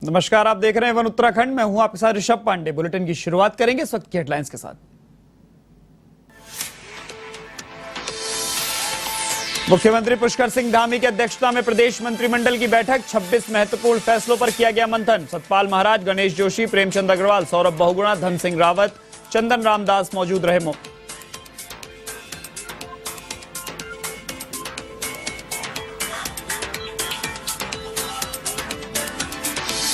नमस्कार, आप देख रहे हैं वन उत्तराखंड। मैं हूं आपके साथ ऋषभ पांडे। बुलेटिन की शुरुआत करेंगे इस वक्त की हेडलाइंस के साथ। मुख्यमंत्री पुष्कर सिंह धामी की अध्यक्षता में प्रदेश मंत्रिमंडल की बैठक। 26 महत्वपूर्ण फैसलों पर किया गया मंथन। सतपाल महाराज, गणेश जोशी, प्रेमचंद अग्रवाल, सौरभ बहुगुणा, धन सिंह रावत, चंदन रामदास मौजूद रहे।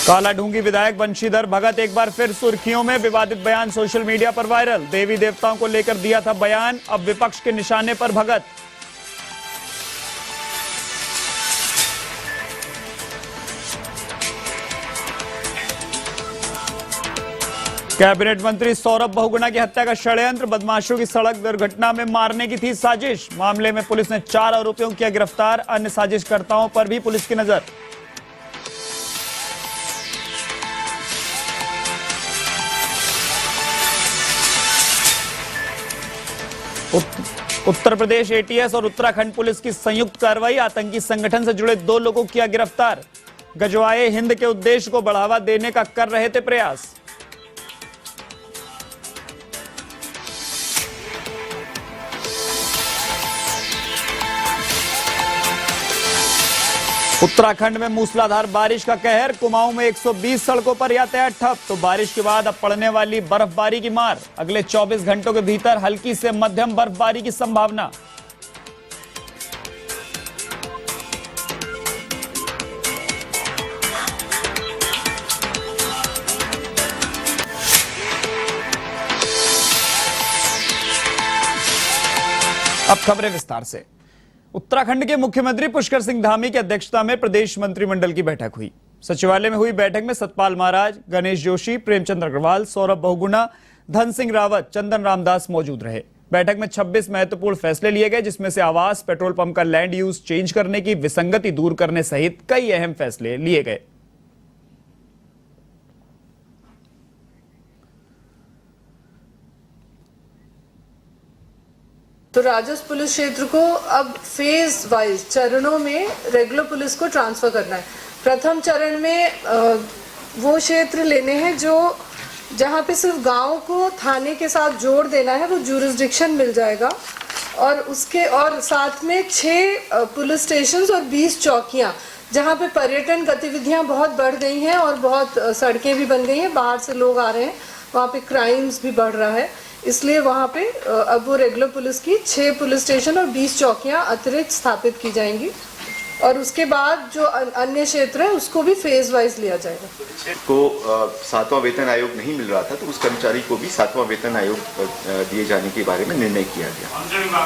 काला ढूंगी विधायक बंशीधर भगत एक बार फिर सुर्खियों में। विवादित बयान सोशल मीडिया पर वायरल। देवी देवताओं को लेकर दिया था बयान, अब विपक्ष के निशाने पर भगत। कैबिनेट मंत्री सौरभ बहुगुणा की हत्या का षड्यंत्र। बदमाशों की सड़क दुर्घटना में मारने की थी साजिश। मामले में पुलिस ने 4 आरोपियों को किया गिरफ्तार। अन्य साजिशकर्ताओं पर भी पुलिस की नजर। उत्तर प्रदेश एटीएस और उत्तराखंड पुलिस की संयुक्त कार्रवाई। आतंकी संगठन से जुड़े 2 लोगों को किया गिरफ्तार। गजवाए हिंद के उद्देश्य को बढ़ावा देने का कर रहे थे प्रयास। उत्तराखंड में मूसलाधार बारिश का कहर। कुमाऊं में 120 सड़कों पर यातायात ठप। तो बारिश के बाद अब पड़ने वाली बर्फबारी की मार। अगले 24 घंटों के भीतर हल्की से मध्यम बर्फबारी की संभावना। अब खबरें विस्तार से। उत्तराखंड के मुख्यमंत्री पुष्कर सिंह धामी की अध्यक्षता में प्रदेश मंत्रिमंडल की बैठक हुई। सचिवालय में हुई बैठक में सतपाल महाराज, गणेश जोशी, प्रेमचंद अग्रवाल, सौरभ बहुगुणा, धन सिंह रावत, चंदन रामदास मौजूद रहे। बैठक में 26 महत्वपूर्ण फैसले लिए गए, जिसमें से आवास, पेट्रोल पंप का लैंड यूज चेंज करने की विसंगति दूर करने सहित कई अहम फैसले लिए गए। तो राजस्व पुलिस क्षेत्र को अब फेज वाइज चरणों में रेगुलर पुलिस को ट्रांसफर करना है। प्रथम चरण में वो क्षेत्र लेने हैं जो जहाँ पे सिर्फ गांव को थाने के साथ जोड़ देना है, वो ज्यूरिसडिक्शन मिल जाएगा। और साथ में 6 पुलिस स्टेशन और 20 चौकियाँ जहाँ पे पर्यटन गतिविधियाँ बहुत बढ़ गई हैं और बहुत सड़कें भी बन गई हैं, बाहर से लोग आ रहे हैं, वहाँ पे क्राइम्स भी बढ़ रहा है। इसलिए वहाँ पे अब वो रेगुलर पुलिस की 6 पुलिस स्टेशन और 20 चौकियाँ अतिरिक्त स्थापित की जाएंगी। और उसके बाद जो अन्य क्षेत्र है उसको भी फेज वाइज लिया जाएगा। को 7वां वेतन आयोग नहीं मिल रहा था, तो उस कर्मचारी को भी 7वां वेतन आयोग दिए जाने के बारे में निर्णय किया गया।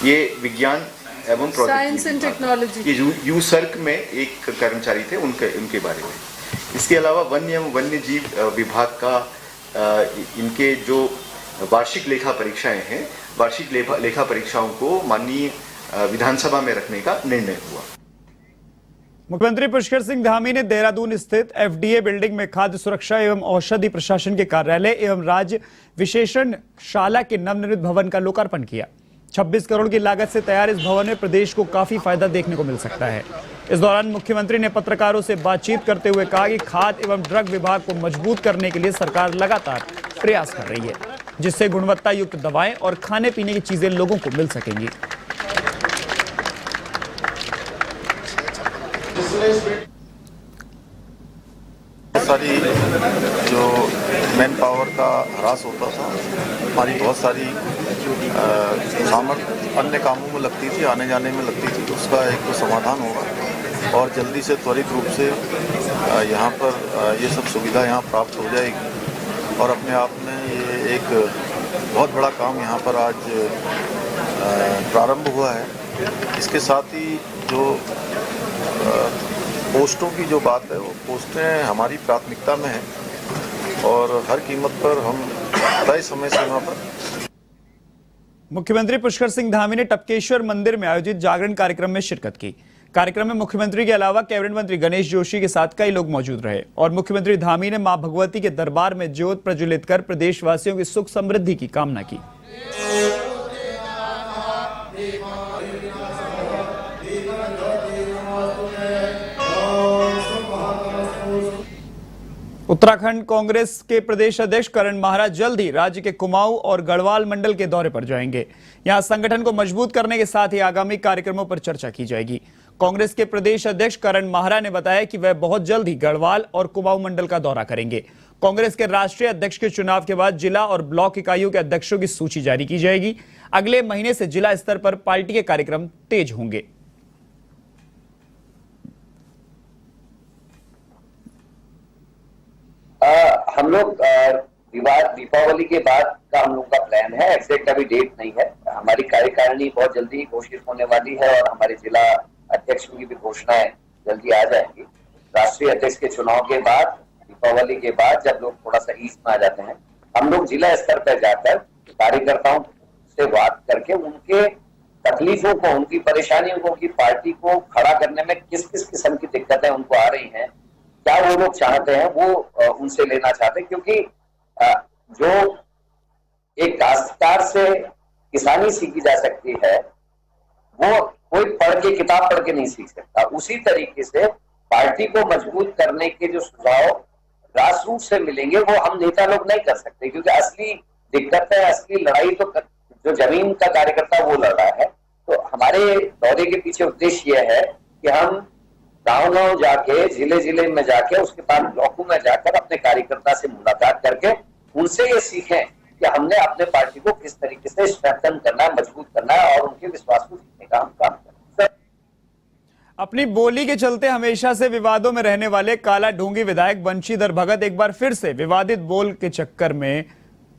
ये विज्ञान एवं साइंस एंड टेक्नोलॉजी, ये यूसर्क में एक कर्मचारी थे, उनके बारे में। इसके अलावा वन्य जीव विभाग का इनके जो वार्षिक लेखा परीक्षाएं हैं, वार्षिक लेखा परीक्षाओं को माननीय विधानसभा में रखने का निर्णय हुआ। मुख्यमंत्री पुष्कर सिंह धामी ने देहरादून स्थित एफडीए बिल्डिंग में खाद्य सुरक्षा एवं औषधि प्रशासन के कार्यालय एवं राज्य विशेषण शाला के नवनिर्मित भवन का लोकार्पण किया। 26 करोड़ की लागत से तैयार इस भवन में प्रदेश को काफी फायदा देखने को मिल सकता है। इस दौरान मुख्यमंत्री ने पत्रकारों से बातचीत करते हुए कहा कि खाद्य एवं ड्रग विभाग को मजबूत करने के लिए सरकार लगातार प्रयास कर रही है, जिससे गुणवत्ता युक्त दवाएं और खाने पीने की चीजें लोगों को मिल सकेंगी। सारी जो मैन पावर का ह्रास होता था, हमारी बहुत सारी सामर्थ्य अन्य कामों में लगती थी, आने जाने में लगती थी। उसका एक तो समाधान होगा और जल्दी से त्वरित रूप से यहाँ पर ये सब सुविधा यहाँ प्राप्त हो जाएगी। और अपने आप में ये एक बहुत बड़ा काम यहाँ पर आज प्रारंभ हुआ है। इसके साथ ही जो पोस्टों की जो बात है, वो पोस्टें हमारी प्राथमिकता में हैं और हर कीमत पर हम तय समय सीमा पर। मुख्यमंत्री पुष्कर सिंह धामी ने टपकेश्वर मंदिर में आयोजित जागरण कार्यक्रम में शिरकत की। कार्यक्रम में मुख्यमंत्री के अलावा कैबिनेट मंत्री गणेश जोशी के साथ कई लोग मौजूद रहे और मुख्यमंत्री धामी ने मां भगवती के दरबार में ज्योत प्रज्वलित कर प्रदेशवासियों की सुख समृद्धि की कामना की। उत्तराखंड कांग्रेस के प्रदेश अध्यक्ष करण माहरा जल्द ही राज्य के कुमाऊं और गढ़वाल मंडल के दौरे पर जाएंगे। यहां संगठन को मजबूत करने के साथ ही आगामी कार्यक्रमों पर चर्चा की जाएगी। कांग्रेस के प्रदेश अध्यक्ष करण माहरा ने बताया कि वह बहुत जल्द ही गढ़वाल और कुमाऊं मंडल का दौरा करेंगे। कांग्रेस के राष्ट्रीय अध्यक्ष के चुनाव के बाद जिला और ब्लॉक इकाइयों के अध्यक्षों की सूची जारी की जाएगी। अगले महीने से जिला स्तर पर पार्टी के कार्यक्रम तेज होंगे। हम लोग दीपावली के बाद का हम लोग का प्लान है। एग्जैक्ट अभी डेट नहीं है। हमारी कार्यकारिणी बहुत जल्दी घोषित होने वाली है और हमारे जिला अध्यक्षों की भी घोषणाएं जल्दी आ जाएंगी। राष्ट्रीय अध्यक्ष के चुनाव के बाद, दीपावली के बाद जब लोग थोड़ा सा ईस्ट में आ जाते हैं, हम लोग जिला स्तर पर जाकर कार्यकर्ताओं से बात करके उनके तकलीफों को, उनकी परेशानियों को, कि पार्टी को खड़ा करने में किस किस किस्म की दिक्कतें उनको आ रही हैं, क्या वो लोग चाहते हैं, वो उनसे लेना चाहते हैं। क्योंकि जो एक काश्तकार से किसानी सीखी जा सकती है, वो कोई पढ़ के, किताब पढ़ के नहीं सीख सकता। उसी तरीके से पार्टी को मजबूत करने के जो सुझाव ग्रास रूट से मिलेंगे, वो हम नेता लोग नहीं कर सकते। क्योंकि असली दिक्कत है, असली लड़ाई तो जो जमीन का कार्यकर्ता वो लड़ रहा है। तो हमारे दौरे के पीछे उद्देश्य यह है कि हम गांव-गांव जाके, जिले में जाके, उसके बाद ब्लॉकों में जाकर अपने कार्यकर्ता से मुलाकात करके उनसे ये सीखें कि हमने अपने पार्टी को किस तरीके से स्ट्रेंथन करना है, मजबूत करना है और उनके विश्वास को जीतने का हम काम करें। अपनी बोली के चलते हमेशा से विवादों में रहने वाले काला ढूंगी विधायक बंशीधर भगत एक बार फिर से विवादित बोल के चक्कर में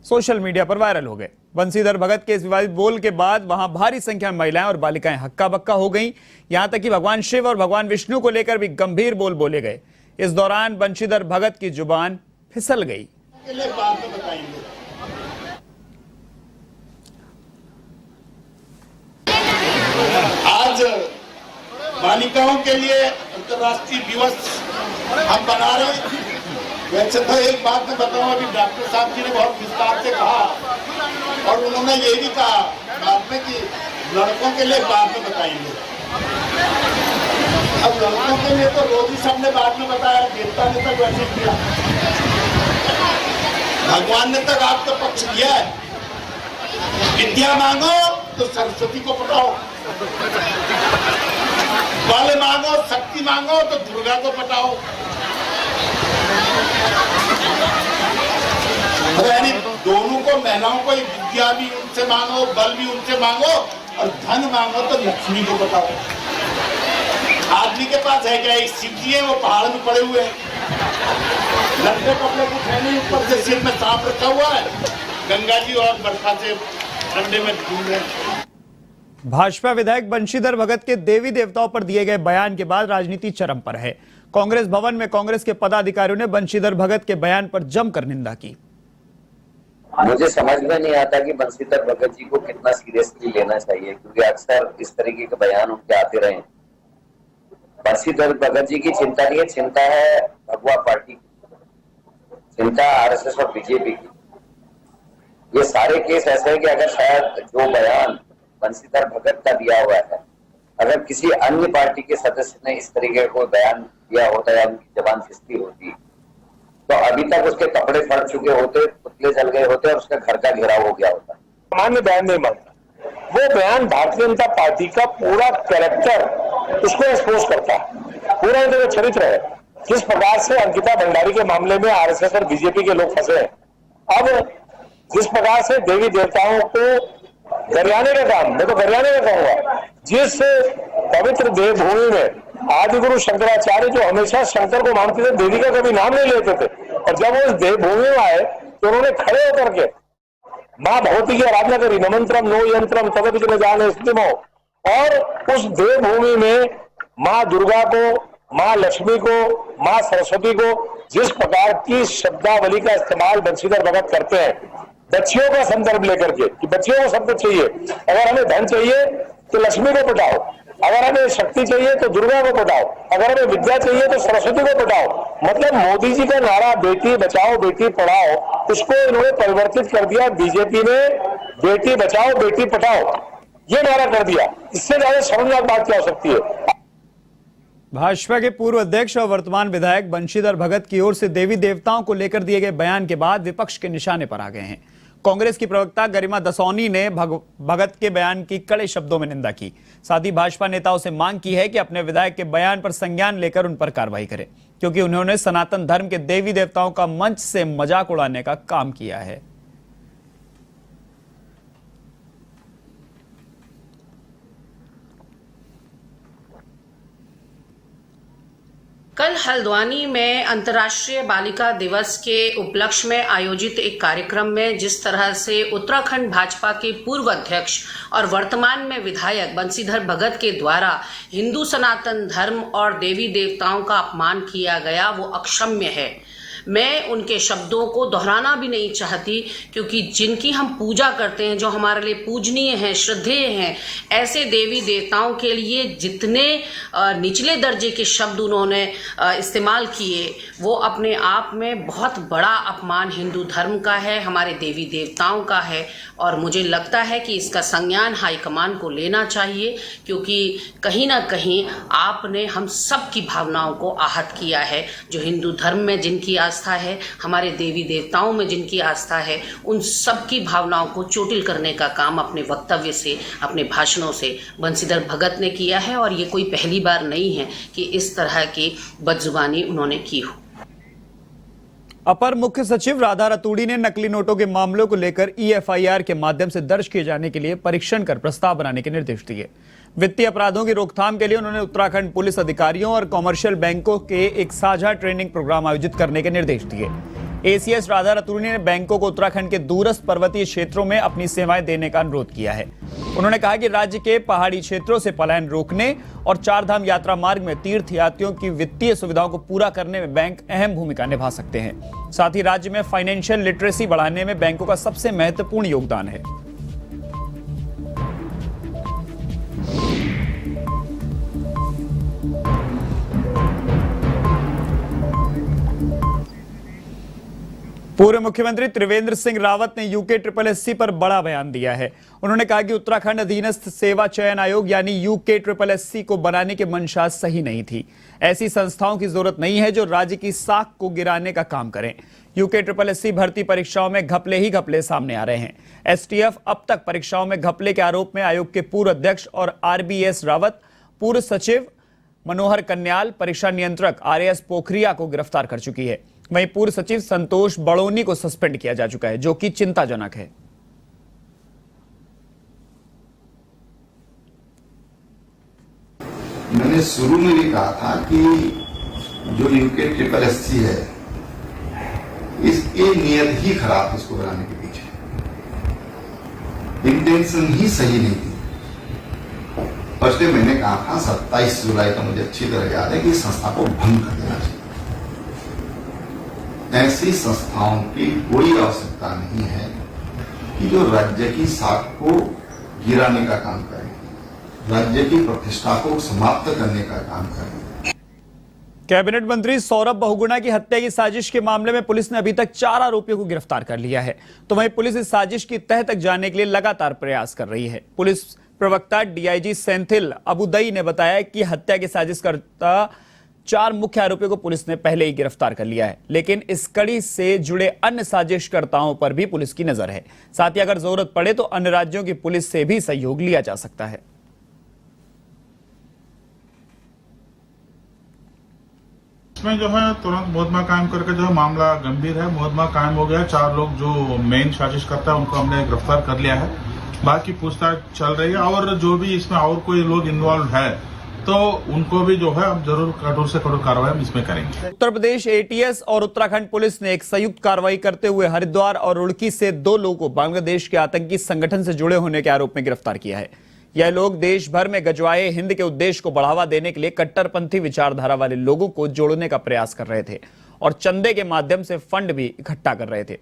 सोशल मीडिया पर वायरल हो गए। बंशीधर भगत के इस विवादित बोल के बाद वहां भारी संख्या में महिलाएं और बालिकाएं हक्का बक्का हो गईं। यहां तक कि भगवान शिव और भगवान विष्णु को लेकर भी गंभीर बोल बोले गए। इस दौरान बंशीधर भगत की जुबान फिसल गई। आज बालिकाओं के लिए अंतर्राष्ट्रीय दिवस हम मना रहे हैं। वैसे तो एक बात मैं बताऊं, अभी डॉक्टर साहब जी ने बहुत विस्तार से कहा और उन्होंने ये भी कहा बाद में कि लड़कों के लिए बाद में बताएंगे। अब लड़कों के लिए तो रोजी साहब ने बाद में बताया, देवता ने तक वैसे किया, भगवान ने तक आपका पक्ष लिया है। विद्या मांगो तो सरस्वती को पटाओ, बल मांगो, शक्ति मांगो तो दुर्गा को पटाओ। यानी दोनों को, महिलाओं को विद्या भी उनसे मांगो, बल भी उनसे मांगो और धन मांगो तो लक्ष्मी को बताओ। आदमी के पास है क्या? एक शिव जी है, वो पहाड़ में पड़े हुए हैं, लड़के कपड़े कुछ है नहीं, ऊपर से सिर में सांप रखा हुआ है, गंगा जी और बरखा से ठंडे में घूम रहे हैं। भाजपा विधायक बंशीधर भगत के देवी देवताओं पर दिए गए बयान के बाद राजनीति चरम पर है। कांग्रेस भवन में कांग्रेस के पदाधिकारियों ने बंशीधर भगत के बयान पर जमकर निंदा की। मुझे समझ में नहीं आता कि बंशीधर भगत जी को कितना सीरियसली लेना चाहिए, क्योंकि अक्सर इस तरीके के बयान उनके आते रहे। बंशीधर भगत जी की चिंता नहीं है, चिंता है भगवा पार्टी की, चिंता आरएसएस और बीजेपी की। ये सारे केस ऐसे हैं कि अगर शायद जो बयान बंशीधर भगत का दिया हुआ है, अगर किसी अन्य पार्टी के सदस्य ने इस तरीके का कोई बयान दिया होता या उनकी जबान फिसली होती, तो अभी तक उसके कपड़े फट चुके होते, पुतले जल गए होते और उसका घर का घेराव हो गया होता। सामान्य बयान नहीं मांगता, वो बयान भारतीय जनता पार्टी का पूरा कैरेक्टर उसको एक्सपोज करता है, पूरा इनका चरित्र है। किस प्रकार से अंकिता भंडारी के मामले में आरएसएस और बीजेपी के लोग फंसे हैं। अब जिस प्रकार से देवी देवताओं को गरियाने का काम, मैं तो गरियाने का कहूंगा, जिस पवित्र देवभूमि में आदिगुरु शंकराचार्य जो हमेशा शंकर को मानते थे, देवी का कभी नाम नहीं लेते थे, और जब वो इस देवभूमि में आए तो उन्होंने खड़े होकर के माँ भगवती की आराधना करी। नमंत्रम नो यंत्रम तदपित न जाने स्थितिमो। और उस देवभूमि में माँ दुर्गा को, माँ लक्ष्मी को, माँ सरस्वती को जिस प्रकार की शब्दावली का इस्तेमाल बंशीधर भगत करते हैं, बच्चियों का संदर्भ लेकर के कि बच्चियों को सब कुछ चाहिए, अगर हमें धन चाहिए तो लक्ष्मी को पटाओ, अगर हमें शक्ति चाहिए तो दुर्गा को पटाओ, अगर हमें विद्या चाहिए तो सरस्वती को पटाओ। मतलब मोदी जी का नारा बेटी बचाओ बेटी पढ़ाओ, उसको इन्होंने परिवर्तित कर दिया। बीजेपी ने बेटी बचाओ बेटी पढ़ाओ ये नारा कर दिया। इससे ज्यादा शर्मनाक बात क्या हो सकती है। भाजपा के पूर्व अध्यक्ष और वर्तमान विधायक बंशीधर भगत की ओर से देवी देवताओं को लेकर दिए गए बयान के बाद विपक्ष के निशाने पर आ गए हैं। कांग्रेस की प्रवक्ता गरिमा दसौनी ने भगत के बयान की कड़े शब्दों में निंदा की। साथ ही भाजपा नेताओं से मांग की है कि अपने विधायक के बयान पर संज्ञान लेकर उन पर कार्रवाई करें, क्योंकि उन्होंने सनातन धर्म के देवी देवताओं का मंच से मजाक उड़ाने का काम किया है। कल हल्द्वानी में अंतर्राष्ट्रीय बालिका दिवस के उपलक्ष्य में आयोजित एक कार्यक्रम में जिस तरह से उत्तराखंड भाजपा के पूर्व अध्यक्ष और वर्तमान में विधायक बंशीधर भगत के द्वारा हिंदू सनातन धर्म और देवी देवताओं का अपमान किया गया, वो अक्षम्य है। मैं उनके शब्दों को दोहराना भी नहीं चाहती, क्योंकि जिनकी हम पूजा करते हैं, जो हमारे लिए पूजनीय हैं, श्रद्धेय हैं, ऐसे देवी देवताओं के लिए जितने निचले दर्जे के शब्द उन्होंने इस्तेमाल किए, वो अपने आप में बहुत बड़ा अपमान हिंदू धर्म का है, हमारे देवी देवताओं का है। और मुझे लगता है कि इसका संज्ञान हाईकमान को लेना चाहिए, क्योंकि कहीं ना कहीं आपने हम सब की भावनाओं को आहत किया है। जो हिंदू धर्म में जिनकी आस्था है, हमारे देवी देवताओं में जिनकी आस्था है, उन सब की भावनाओं को चोटिल करने का काम अपने वक्तव्य से, अपने भाषणों से बंशीधर भगत ने किया है। और ये कोई पहली बार नहीं है कि इस तरह की बदजुबानी उन्होंने की हो। अपर मुख्य सचिव राधा रतूड़ी ने नकली नोटों के मामलों को लेकर EFIR के माध्यम से दर्ज किए जाने के लिए परीक्षण कर प्रस्ताव बनाने के निर्देश दिए। वित्तीय अपराधों की रोकथाम के लिए उन्होंने उत्तराखंड पुलिस अधिकारियों और कॉमर्शियल बैंकों के एक साझा ट्रेनिंग प्रोग्राम आयोजित करने के निर्देश दिए। ACS राधा रतूड़ी ने बैंकों को उत्तराखंड के दूरस्थ पर्वतीय क्षेत्रों में अपनी सेवाएं देने का अनुरोध किया है। उन्होंने कहा कि राज्य के पहाड़ी क्षेत्रों से पलायन रोकने और चारधाम यात्रा मार्ग में तीर्थयात्रियों की वित्तीय सुविधाओं को पूरा करने में बैंक अहम भूमिका निभा सकते हैं। साथ ही राज्य में फाइनेंशियल लिटरेसी बढ़ाने में बैंकों का सबसे महत्वपूर्ण योगदान है। पूर्व मुख्यमंत्री त्रिवेंद्र सिंह रावत ने UK-SSC पर बड़ा बयान दिया है। उन्होंने कहा कि उत्तराखंड अधीनस्थ सेवा चयन आयोग यानी UK-SSC को बनाने की मंशा सही नहीं थी। ऐसी संस्थाओं की जरूरत नहीं है जो राज्य की साख को गिराने का काम करें। UK-SSC भर्ती परीक्षाओं में घपले ही घपले सामने आ रहे हैं। STF अब तक परीक्षाओं में घपले के आरोप में आयोग के पूर्व अध्यक्ष और RBS रावत, पूर्व सचिव मनोहर कन्याल, परीक्षा नियंत्रक RAS पोखरिया को गिरफ्तार कर चुकी है। वहीं पूर्व सचिव संतोष बड़ोनी को सस्पेंड किया जा चुका है, जो कि चिंताजनक है। मैंने शुरू में भी कहा था कि जो UK-SSC है, इसकी नियत ही खराब, इसको बनाने के पीछे इंटेंशन ही सही नहीं थी। फर्स्ट डे मैंने कहा था 27 जुलाई का, मुझे अच्छी तरह याद है, कि संस्था को भंग कर देना चाहिए। ऐसी संस्थाओं की कोई आवश्यकता नहीं है कि जो राज्य की साख को गिराने का काम करें, राज्य की प्रतिष्ठा को समाप्त करने का काम करें। कैबिनेट मंत्री सौरभ बहुगुणा की हत्या की साजिश के मामले में पुलिस ने अभी तक 4 आरोपियों को गिरफ्तार कर लिया है। तो वहीं पुलिस इस साजिश की तह तक जाने के लिए लगातार प्रयास कर रही है। पुलिस प्रवक्ता DIG सेंथिल अबुदई ने बताया कि हत्या की साजिश करता 4 मुख्य आरोपियों को पुलिस ने पहले ही गिरफ्तार कर लिया है, लेकिन इस कड़ी से जुड़े अन्य साजिशकर्ताओं पर भी पुलिस की नजर है। साथ ही अगर जरूरत पड़े तो अन्य राज्यों की पुलिस से भी सहयोग लिया जा सकता है। इसमें जो है तुरंत मुकदमा कायम करके जो है मामला गंभीर है, मुकदमा कायम हो गया। 4 लोग जो मेन साजिश करता है उनको हमने गिरफ्तार कर लिया है। बाकी पूछताछ चल रही है और जो भी इसमें और कोई लोग इन्वॉल्व है तो उनको भी जो है हम जरूर कठोर से कठोर कार्रवाई हम इसमें करेंगे। उत्तर प्रदेश ATS और उत्तराखंड पुलिस ने एक संयुक्त कार्रवाई करते हुए हरिद्वार और रुड़की से 2 लोगों को बांग्लादेश के आतंकी संगठन से जुड़े होने के आरोप में गिरफ्तार किया है। यह लोग देश भर में गजवाए हिंद के उद्देश्य को बढ़ावा देने के लिए कट्टरपंथी विचारधारा वाले लोगों को जोड़ने का प्रयास कर रहे थे और चंदे के माध्यम से फंड भी इकट्ठा कर रहे थे।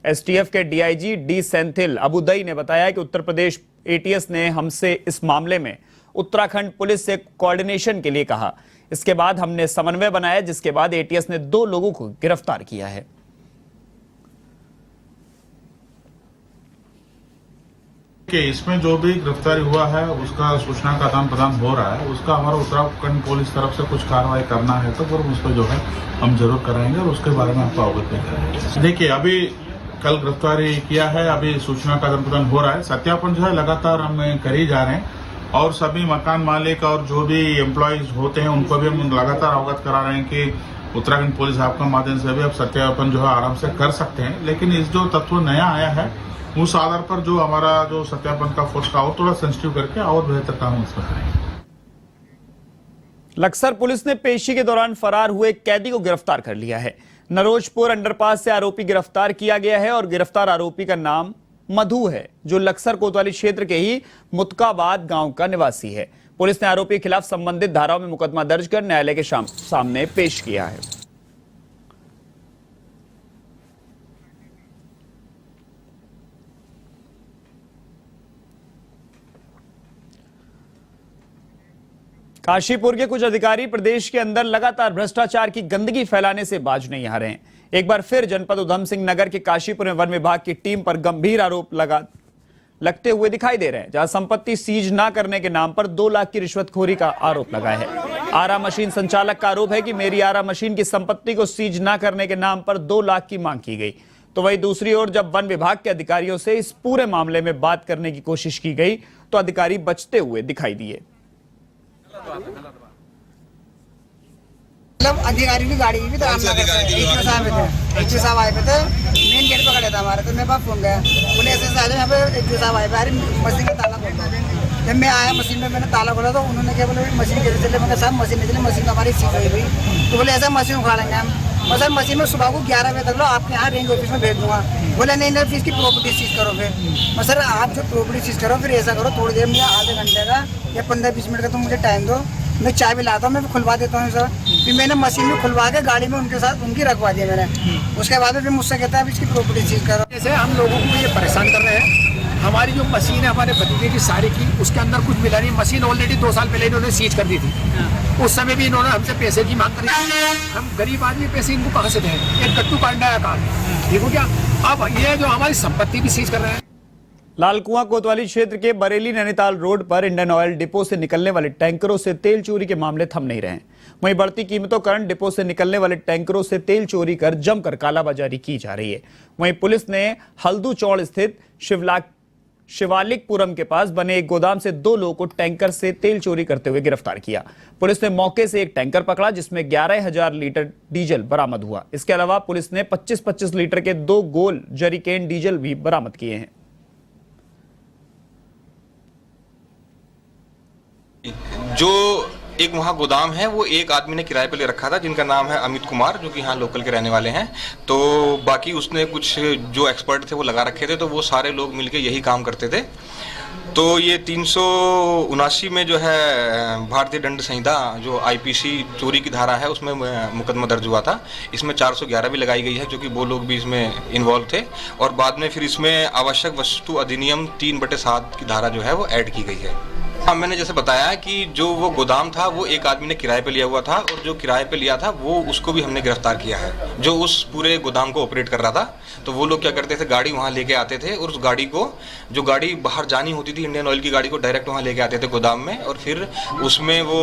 STF के DIG D सेंथिल अबुदई ने बताया कि उत्तर प्रदेश ATS ने हमसे इस मामले में उत्तराखंड पुलिस से कोऑर्डिनेशन के लिए कहा। इसके बाद हमने समन्वय बनाया, जिसके बाद ATS ने 2 लोगों को गिरफ्तार किया है। कि इसमें जो भी गिरफ्तारी हुआ है उसका सूचना का आदान प्रदान हो रहा है, उसका हमारा उत्तराखंड पुलिस तरफ से कुछ कार्रवाई करना है तो फिर उस पर जो है हम जरूर कराएंगे और उसके बारे में आपको अवगत भी करेंगे। देखिए, अभी कल गिरफ्तारी किया है, अभी सूचना का आदान प्रदान हो रहा है, सत्यापन जो है लगातार हम कर ही जा रहे हैं और सभी मकान मालिक और जो भी एम्प्लॉयज होते हैं उनको भी हम लगातार अवगत करा रहे हैं कि उत्तराखंड पुलिस आपका माध्यम से भी अब सत्यापन जो है आराम से कर सकते हैं। लेकिन इस जो तत्व नया आया है उस आधार पर जो हमारा जो सत्यापन का फोर्स का और थोड़ा सेंसिटिव करके और बेहतर काम उसमें करेंगे। लक्सर पुलिस ने पेशी के दौरान फरार हुए एक कैदी को गिरफ्तार कर लिया है। नरोजपुर अंडरपास से आरोपी गिरफ्तार किया गया है और गिरफ्तार आरोपी का नाम मधु है, जो लक्सर कोतवाली क्षेत्र के ही मुतकाबाद गांव का निवासी है। पुलिस ने आरोपी के खिलाफ संबंधित धाराओं में मुकदमा दर्ज कर न्यायालय के सामने पेश किया है। काशीपुर के कुछ अधिकारी प्रदेश के अंदर लगातार भ्रष्टाचार की गंदगी फैलाने से बाज नहीं आ रहे हैं। एक बार फिर जनपद उधम सिंह नगर के काशीपुर में वन विभाग की टीम पर गंभीर आरोप लगते हुए दिखाई दे रहे हैं, जहां संपत्ति सीज न करने के नाम पर 2 लाख की रिश्वतखोरी का आरोप लगा है। आरा मशीन संचालक का आरोप है कि मेरी आरा मशीन की संपत्ति को सीज न करने के नाम पर 2 लाख की मांग की गई। तो वहीं दूसरी ओर जब वन विभाग के अधिकारियों से इस पूरे मामले में बात करने की कोशिश की गई तो अधिकारी बचते हुए दिखाई दिए। मतलब अधिकारी की गाड़ी भी तो हम साहब आए थे, मेन गेट पर खड़े था हमारे, तो मेरे पास फोन गया, बोले ऐसे यहाँ पे एक साहब आए थे, अरे मशीन का ताला खोलता है। जब मैं आया मशीन में, मैंने ताला खोला तो उन्होंने क्या बोले मशीन कैसे चले, मैंने साहब मशीन नहीं चले, मशीन हमारी सीख हुई हुई। तो बोले ऐसा मशीन उखाड़ेंगे हम, और सर मशीन में सुबह को 11 बजे तक लो, आपके यहाँ रेंज ऑफिस में भेज दूंगा। बोले नहीं फिर इसकी प्रॉपर्टी सीज करो। फिर सर आप जो प्रॉपर्टी सीज करो फिर ऐसा करो, थोड़ी देर में आधे घंटे का या 15-20 मिनट का तुम मुझे टाइम दो, मैं चाय भी लाता हूँ, मैं खुलवा देता हूँ सर। फिर मैंने मशीन में खुलवा के गाड़ी में उनके साथ उनकी रखवा दी मैंने। उसके बाद फिर मुझसे कहता है इसकी प्रॉपर्टी सीज करो। जैसे हम लोगों को ये परेशान कर रहे हैं, हमारी जो मशीन है हमारे भतीजे की सारी की, उसके अंदर कुछ मिला नहीं। मशीन ऑलरेडी 2 साल पहले इन्होंने सीज कर दी थी, उस समय भी इन्होंने हमसे पैसे की मांग करी। हम गरीब आदमी पैसे इनको कहाँ से दें, एक गट्टू काटना है काम, ठीक हो क्या। अब ये जो हमारी संपत्ति भी सीज कर रहे हैं। लालकुआं कोतवाली क्षेत्र के बरेली नैनीताल रोड पर इंडियन ऑयल डिपो से निकलने वाले टैंकरों से तेल चोरी के मामले थम नहीं रहे। वहीं बढ़ती कीमतों के कारण डिपो से निकलने वाले टैंकरों से तेल चोरी कर जमकर कालाबाजारी की जा रही है। वहीं पुलिस ने हल्दू चौड़ स्थित शिवालिकपुरम के पास बने एक गोदाम से 2 लोगों को टैंकर से तेल चोरी करते हुए गिरफ्तार किया। पुलिस ने मौके से एक टैंकर पकड़ा जिसमें 11,000 लीटर डीजल बरामद हुआ। इसके अलावा पुलिस ने 25-25 लीटर के 2 गोल जरीकेन डीजल भी बरामद किए हैं। जो एक वहाँ गोदाम है वो एक आदमी ने किराए पे ले रखा था, जिनका नाम है अमित कुमार, जो कि यहाँ लोकल के रहने वाले हैं। तो बाकी उसने कुछ जो एक्सपर्ट थे वो लगा रखे थे, तो वो सारे लोग मिलके यही काम करते थे। तो ये 379 में जो है भारतीय दंड संहिता जो IPC चोरी की धारा है उसमें मुकदमा दर्ज हुआ था। इसमें 411 भी लगाई गई है, जो कि वो लोग भी इसमें इन्वॉल्व थे। और बाद में फिर इसमें आवश्यक वस्तु अधिनियम 3/7 की धारा जो है वो ऐड की गई है। हाँ, मैंने जैसे बताया कि जो वो गोदाम था वो एक आदमी ने किराए पे लिया हुआ था, और जो किराए पे लिया था वो उसको भी हमने गिरफ्तार किया है, जो उस पूरे गोदाम को ऑपरेट कर रहा था। तो वो लोग क्या करते थे, गाड़ी वहाँ लेके आते थे और उस गाड़ी को, जो गाड़ी बाहर जानी होती थी इंडियन ऑयल की गाड़ी को, डायरेक्ट वहाँ लेके आते थे गोदाम में, और फिर उसमें वो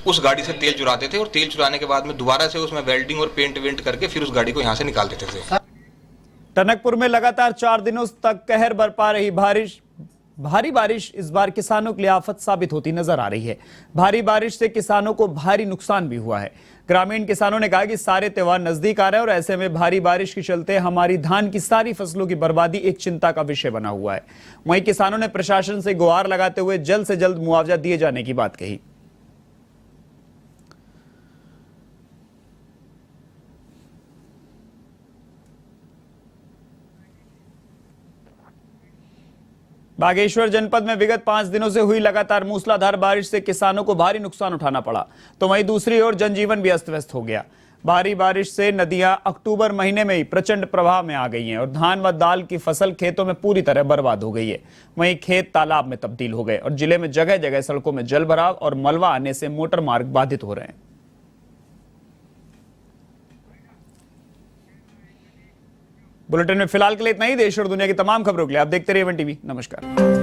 उस गाड़ी से तेल चुराते थे। और तेल चुराने के बाद में दोबारा से उसमें वेल्डिंग और पेंट वेंट करके फिर उस गाड़ी को यहाँ से निकाल देते थे। टनकपुर में लगातार 4 दिनों तक कहर बरपा रही भारी बारिश इस बार किसानों के लिए आफत साबित होती नजर आ रही है। भारी बारिश से किसानों को भारी नुकसान भी हुआ है। ग्रामीण किसानों ने कहा कि सारे त्योहार नजदीक आ रहे हैं और ऐसे में भारी बारिश के चलते हमारी धान की सारी फसलों की बर्बादी एक चिंता का विषय बना हुआ है। वहीं किसानों ने प्रशासन से गुहार लगाते हुए जल्द से जल्द मुआवजा दिए जाने की बात कही। बागेश्वर जनपद में विगत 5 दिनों से हुई लगातार मूसलाधार बारिश से किसानों को भारी नुकसान उठाना पड़ा, तो वहीं दूसरी ओर जनजीवन भी अस्त व्यस्त हो गया। भारी बारिश से नदियां अक्टूबर महीने में ही प्रचंड प्रवाह में आ गई हैं और धान व दाल की फसल खेतों में पूरी तरह बर्बाद हो गई है। वहीं खेत तालाब में तब्दील हो गए और जिले में जगह जगह सड़कों में जल भराव और मलबा आने से मोटर मार्ग बाधित हो रहे हैं। बुलेटिन में फिलहाल के लिए इतना ही। देश और दुनिया की तमाम खबरों के लिए आप देखते रहिए वन टीवी। नमस्कार।